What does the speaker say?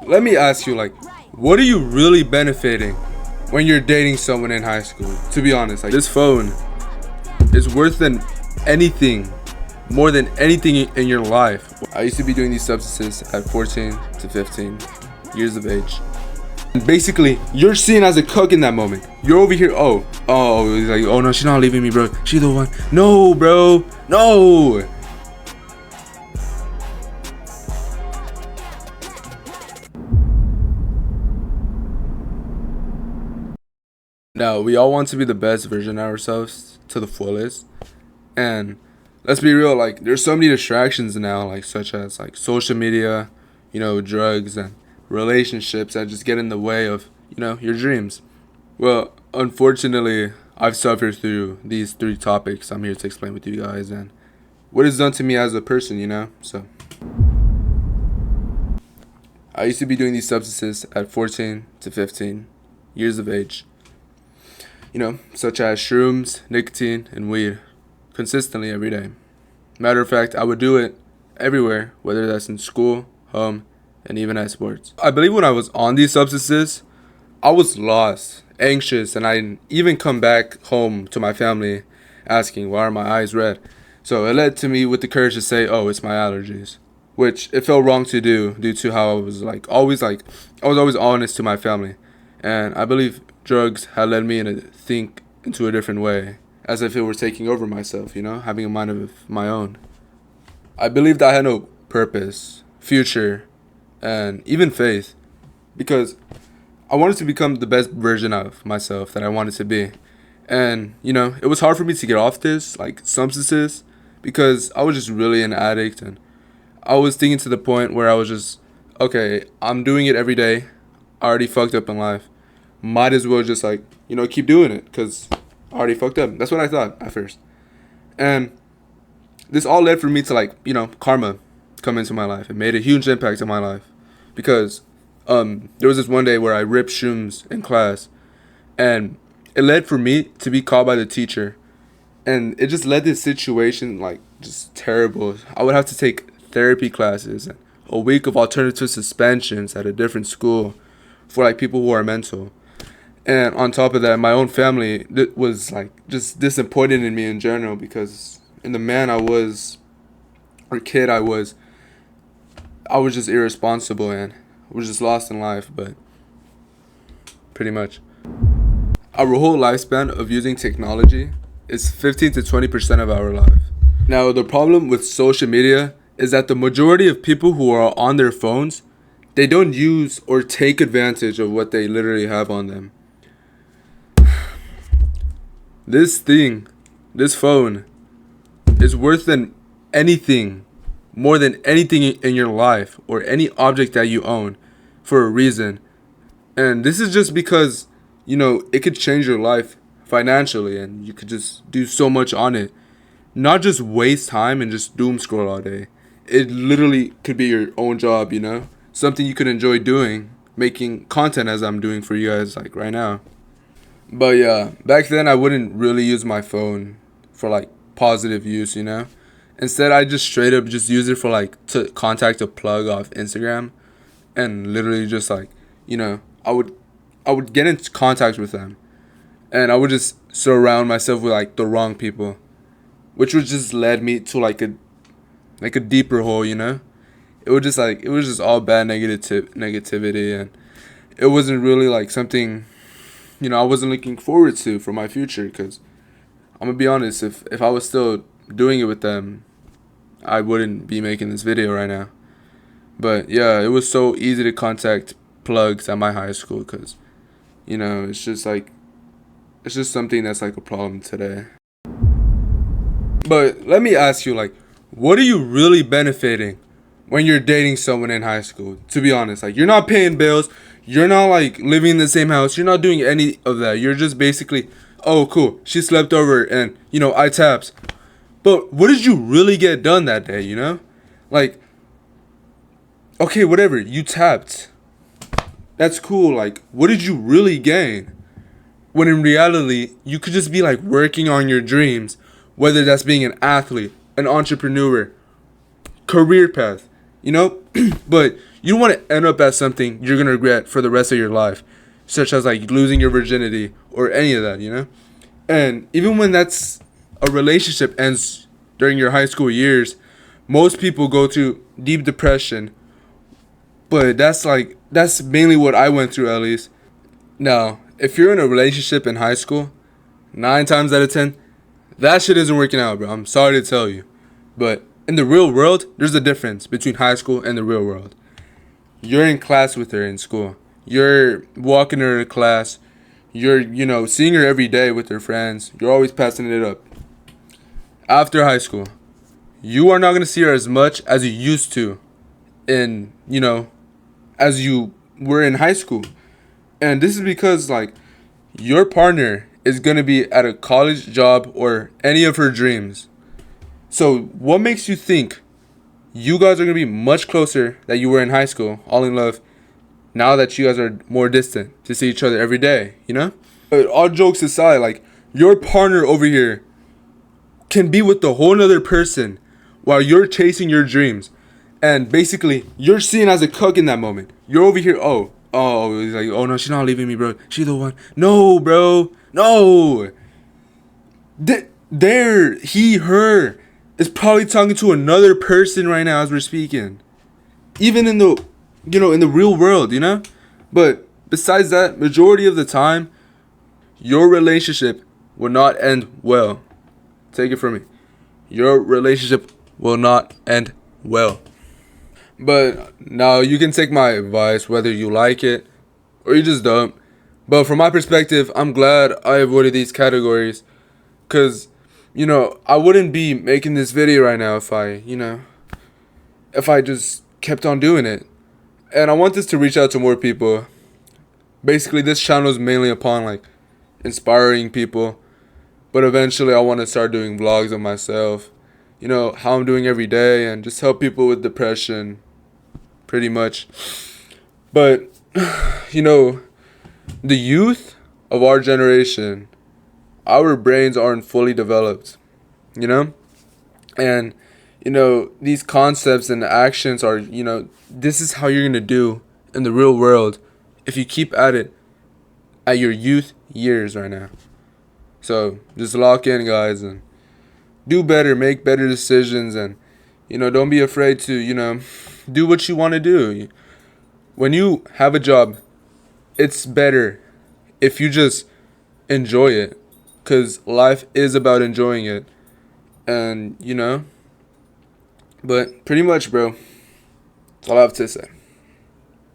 let me ask you, like, what are you really benefiting when you're dating someone in high school? To be honest, like, this phone is worth than anything, more than anything in your life. I used to be doing these substances at 14 to 15 years of age. And basically, you're seen as a cuck in that moment. You're over here, he's like, oh no, she's not leaving me, bro. She's the one. No, bro, no. Now, we all want to be the best version of ourselves to the fullest. And let's be real, like, there's so many distractions now, like, such as, like, social media, drugs and relationships that just get in the way of, your dreams. Well, unfortunately, I've suffered through these three topics I'm here to explain with you guys and what it's done to me as a person. So, I used to be doing these substances at 14 to 15 years of age. Such as shrooms, nicotine, and weed, consistently every day. Matter of fact, I would do it everywhere, whether that's in school, home, and even at sports. I believe when I was on these substances, I was lost, anxious, and I even come back home to my family asking, why are my eyes red? So it led to me with the courage to say, oh, it's my allergies, which it felt wrong to do due to how I was always honest to my family. And I believe drugs had led me to think into a different way, as if it were taking over myself, having a mind of my own. I believed I had no purpose, future, and even faith, because I wanted to become the best version of myself that I wanted to be. And, it was hard for me to get off this, like, substances, because I was just really an addict, and I was thinking to the point where I was just, okay, I'm doing it every day, I already fucked up in life. Might as well just keep doing it because I already fucked up. That's what I thought at first. And this all led for me to karma come into my life. It made a huge impact on my life because there was this one day where I ripped shrooms in class and it led for me to be called by the teacher. And it just led this situation just terrible. I would have to take therapy classes and a week of alternative suspensions at a different school for people who are mental. And on top of that, my own family was just disappointed in me in general because in the man I was, or kid I was just irresponsible and was just lost in life. But pretty much, our whole lifespan of using technology is 15 to 20% of our life. Now, the problem with social media is that the majority of people who are on their phones, they don't use or take advantage of what they literally have on them. This phone, is worth than anything, more than anything in your life or any object that you own for a reason. And this is just because, it could change your life financially and you could just do so much on it. Not just waste time and just doom scroll all day. It literally could be your own job, something you could enjoy doing, making content as I'm doing for you guys right now. But yeah, back then I wouldn't really use my phone for positive use, Instead I just straight up just use it for to contact a plug off Instagram and literally just I would get in contact with them and I would just surround myself with the wrong people, which would just led me to a deeper hole, It was just all bad negativity and it wasn't really something I wasn't looking forward to for my future because I'm gonna be honest, if I was still doing it with them, I wouldn't be making this video right now. But yeah, it was so easy to contact plugs at my high school because, it's just something that's a problem today. But let me ask you, what are you really benefiting when you're dating someone in high school? To be honest, you're not paying bills. You're not living in the same house. You're not doing any of that. You're just basically, oh, cool, she slept over and, I taps. But what did you really get done that day, okay, whatever, you tapped. That's cool. What did you really gain? When in reality, you could just be working on your dreams, whether that's being an athlete, an entrepreneur, career path, you know? But you don't want to end up as something you're going to regret for the rest of your life, such as like losing your virginity or any of that, you know? And even when that's a relationship ends during your high school years, most people go through deep depression. But that's mainly what I went through, at least. Now, if you're in a relationship in high school, 9 times out of 10, that shit isn't working out, bro. I'm sorry to tell you. But in the real world, there's a difference between high school and the real world. You're in class with her in school. You're walking her to class. You're, seeing her every day with her friends. You're always passing it up. After high school, you are not going to see her as much as you used to in, as you were in high school. And this is because, like, your partner is going to be at a college job or any of her dreams. So what makes you think you guys are going to be much closer than you were in high school, all in love, now that you guys are more distant to see each other every day, you know? But all jokes aside, like, your partner over here can be with a whole nother person while you're chasing your dreams. And basically, you're seen as a cuck in that moment. You're over here, he's like, oh no, she's not leaving me, bro. She's the one. No, bro. No. Her is probably talking to another person right now as we're speaking. Even in the, in the real world, you know? But besides that, majority of the time, your relationship will not end well. Take it from me. Your relationship will not end well. But now you can take my advice whether you like it or you just don't. But from my perspective, I'm glad I avoided these categories. Because, I wouldn't be making this video right now if I just kept on doing it. And I want this to reach out to more people. Basically, this channel is mainly upon, like, inspiring people. But eventually, I want to start doing vlogs of myself. How I'm doing every day and just help people with depression. Pretty much. But, the youth of our generation, our brains aren't fully developed, and these concepts and actions are, this is how you're gonna do in the real world if you keep at it at your youth years right now. So just lock in, guys, and do better, make better decisions, and don't be afraid to do what you want to do. When you have a job, it's better if you just enjoy it, because life is about enjoying it. And but pretty much, bro, that's all I have to say.